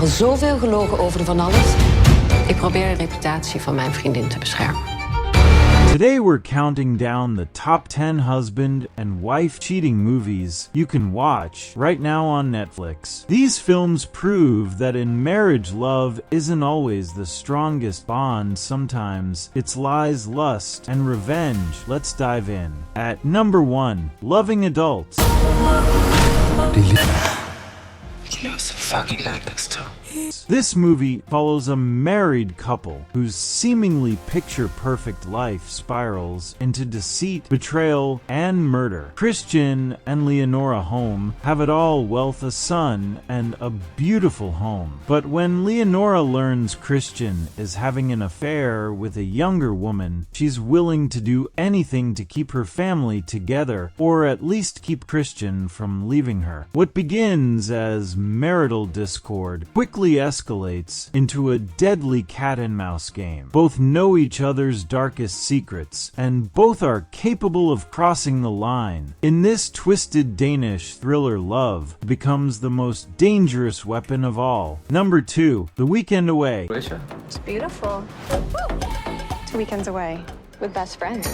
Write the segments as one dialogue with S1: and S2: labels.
S1: al zoveel gelogen over van alles. Ik probeer de reputatie van mijn vriendin te beschermen.
S2: Today we're counting down the top 10 husband and wife cheating movies you can watch right now on Netflix. These films prove that in marriage, love isn't always the strongest bond. Sometimes it's lies, lust, and revenge. Let's dive in. At number 1, Loving Adults. This movie follows a married couple whose seemingly picture-perfect life spirals into deceit, betrayal, and murder. Christian and Leonora Holm have it all: wealth, a son, and a beautiful home. But when Leonora learns Christian is having an affair with a younger woman, she's willing to do anything to keep her family together, or at least keep Christian from leaving her. What begins as marital discord quickly escalates into a deadly cat-and-mouse game. Both know each other's darkest secrets, and both are capable of crossing the line. In this twisted Danish thriller, love becomes the most dangerous weapon of all. Number 2, The Weekend Away.
S3: It's beautiful. 2 weekends away with best friends.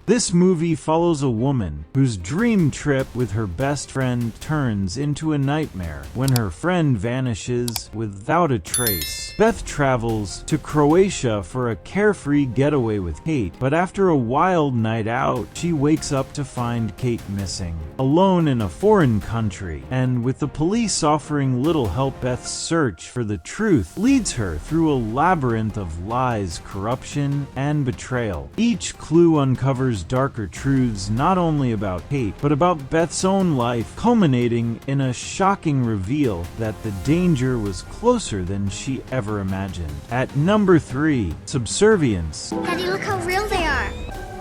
S2: This movie follows a woman whose dream trip with her best friend turns into a nightmare when her friend vanishes without a trace. Beth travels to Croatia for a carefree getaway with Kate, but after a wild night out, she wakes up to find Kate missing, alone in a foreign country, and with the police offering little help, Beth's search for the truth leads her through a labyrinth of lies, corruption, and betrayal. Each clue uncovers darker truths not only about Kate, but about Beth's own life, culminating in a shocking reveal that the danger was closer than she ever imagined. At number 3, Subservience.
S4: Daddy, look how real they are.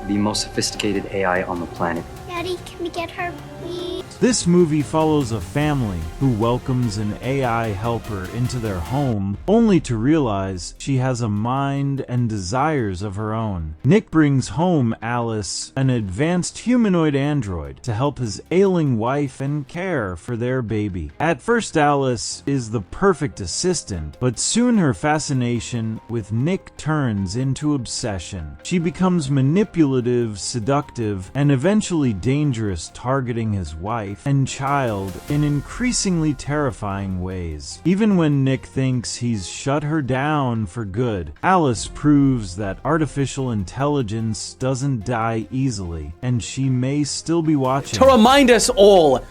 S5: The most sophisticated AI on the planet.
S4: Daddy, can we get her, please?
S2: This movie follows a family who welcomes an AI helper into their home, only to realize she has a mind and desires of her own. Nick brings home Alice, an advanced humanoid android, to help his ailing wife and care for their baby. At first, Alice is the perfect assistant, but soon her fascination with Nick turns into obsession. She becomes manipulative, seductive, and eventually dangerous, targeting his wife and child in increasingly terrifying ways. Even when Nick thinks he's shut her down for good, Alice proves that artificial intelligence doesn't die easily, and she may still be watching.
S6: To remind us all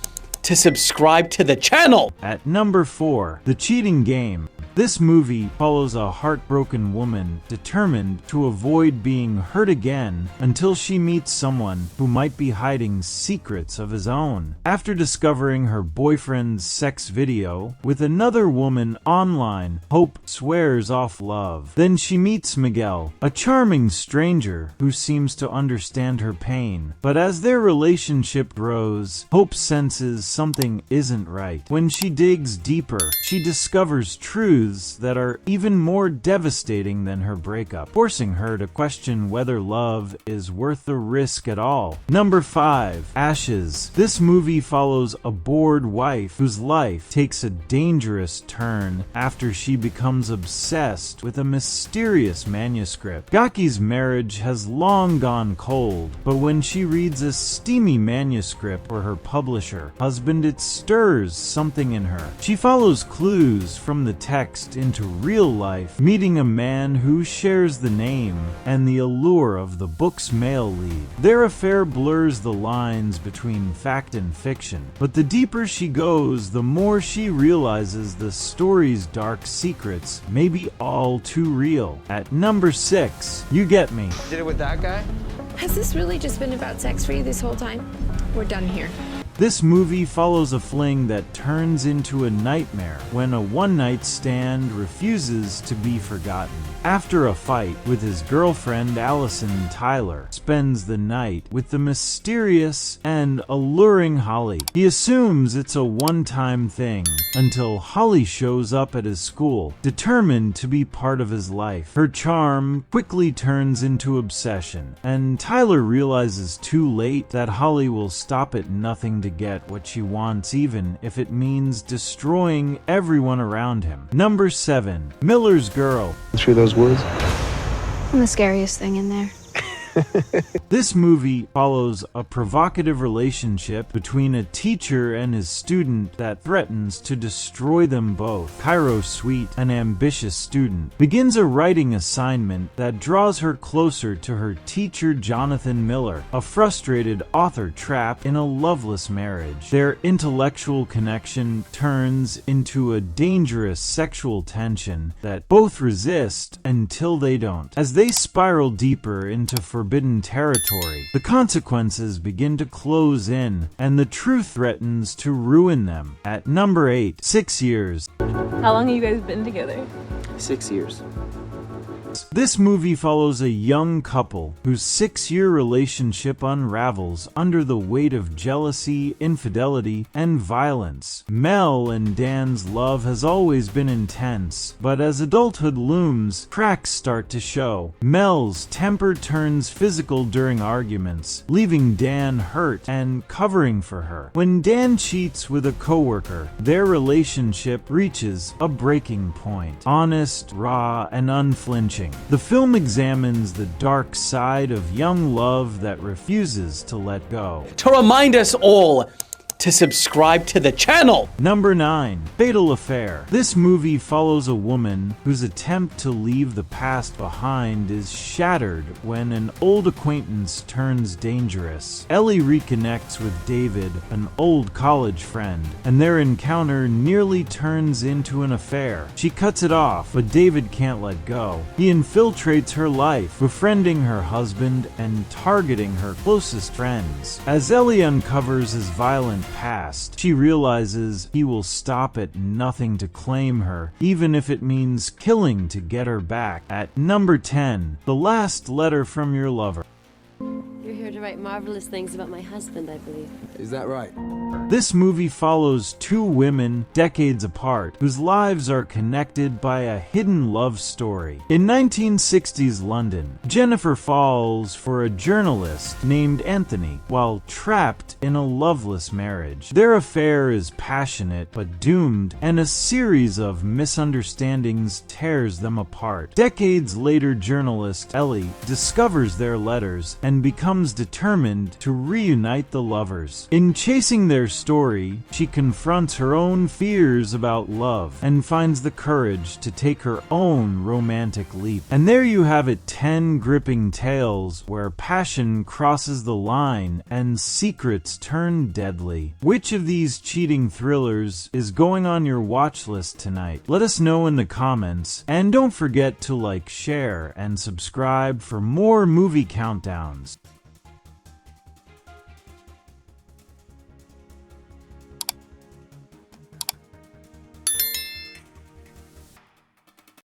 S6: to subscribe to the channel!
S2: At number 4, The Cheating Game. This movie follows a heartbroken woman determined to avoid being hurt again until she meets someone who might be hiding secrets of his own. After discovering her boyfriend's sex video with another woman online, Hope swears off love. Then she meets Miguel, a charming stranger who seems to understand her pain. But as their relationship grows, Hope senses something isn't right. When she digs deeper, she discovers truths that are even more devastating than her breakup, forcing her to question whether love is worth the risk at all. Number 5, Ashes. This movie follows a bored wife whose life takes a dangerous turn after she becomes obsessed with a mysterious manuscript. Gaki's marriage has long gone cold, but when she reads a steamy manuscript for her publisher husband, it stirs something in her. She follows clues from the text into real life, meeting a man who shares the name and the allure of the book's male lead. Their affair blurs the lines between fact and fiction, but the deeper she goes, the more she realizes the story's dark secrets may be all too real. At number 6, You Get Me.
S7: Did it with that guy?
S8: Has this really just been about sex for you this whole time? We're done here.
S2: This movie follows a fling that turns into a nightmare when a one-night stand refuses to be forgotten. After a fight with his girlfriend Allison, Tyler spends the night with the mysterious and alluring Holly. He assumes it's a one-time thing until Holly shows up at his school, determined to be part of his life. Her charm quickly turns into obsession, and Tyler realizes too late that Holly will stop at nothing to get what she wants, even if it means destroying everyone around him. Number 7. Miller's Girl.
S7: Through those woods.
S4: I'm the scariest thing in there.
S2: This movie follows a provocative relationship between a teacher and his student that threatens to destroy them both. Cairo Sweet, an ambitious student, begins a writing assignment that draws her closer to her teacher Jonathan Miller, a frustrated author trapped in a loveless marriage. Their intellectual connection turns into a dangerous sexual tension that both resist until they don't. As they spiral deeper into forbidden territory, the consequences begin to close in, and the truth threatens to ruin them. At number 8, 6 Years.
S9: How long have you guys been together?
S5: 6 years.
S2: This movie follows a young couple whose 6-year relationship unravels under the weight of jealousy, infidelity, and violence. Mel and Dan's love has always been intense, but as adulthood looms, cracks start to show. Mel's temper turns physical during arguments, leaving Dan hurt and covering for her. When Dan cheats with a coworker, their relationship reaches a breaking point. Honest, raw, and unflinching, the film examines the dark side of young love that refuses to let go.
S6: To remind us all to subscribe to the channel.
S2: Number 9. Fatal Affair. This movie follows a woman whose attempt to leave the past behind is shattered when an old acquaintance turns dangerous. Ellie reconnects with David, an old college friend, and their encounter nearly turns into an affair. She cuts it off, but David can't let go. He infiltrates her life, befriending her husband and targeting her closest friends. As Ellie uncovers his violent past, she realizes he will stop at nothing to claim her, even if it means killing to get her back. At number 10, The Last Letter from Your Lover.
S10: You're here to write marvelous things about my husband, I believe.
S7: Is that right?
S2: This movie follows two women decades apart whose lives are connected by a hidden love story. In 1960s London, Jennifer falls for a journalist named Anthony while trapped in a loveless marriage. Their affair is passionate but doomed, and a series of misunderstandings tears them apart. Decades later, journalist Ellie discovers their letters and becomes determined to reunite the lovers. In chasing their story, she confronts her own fears about love and finds the courage to take her own romantic leap. And there you have it, 10 gripping tales where passion crosses the line and secrets turn deadly. Which of these cheating thrillers is going on your watch list tonight? Let us know in the comments, and don't forget to like, share, and subscribe for more movie countdowns.